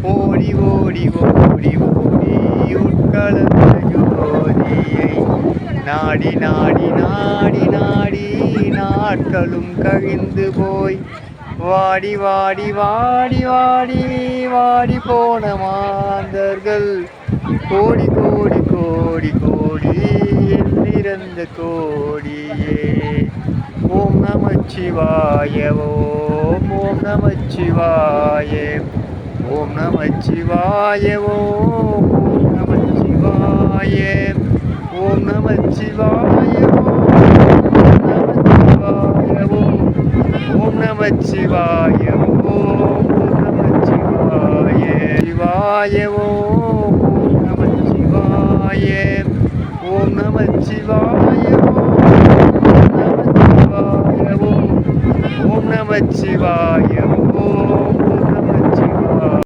ஓடி ஓடி ஓடி ஓடி உட்கலந்த ஜோதியை நாடி நாடி நாடி நாடி நாட்களும் கழிந்து போய் வாடி வாடி வாடி வாடி வாடி போன மாந்தர்கள் கோடி கோடி கோடி கோடி எண்ணிறந்த கோடியே. ஓம் நமச்சிவாய ஓம் ஓம் நமச்சிவாய ஓம் நமச்சிவாய ஓம் ஓம் நமச்சிவாய ஓம் நமச்சிவாய ஓம் நமச்சிவாய ஓம் நமச்சிவாய சிவாய ஓம் நமச்சிவாய ஓம் நமச்சிவாய ஓம் நமச்சிவாய ஓம் நமச்சிவாய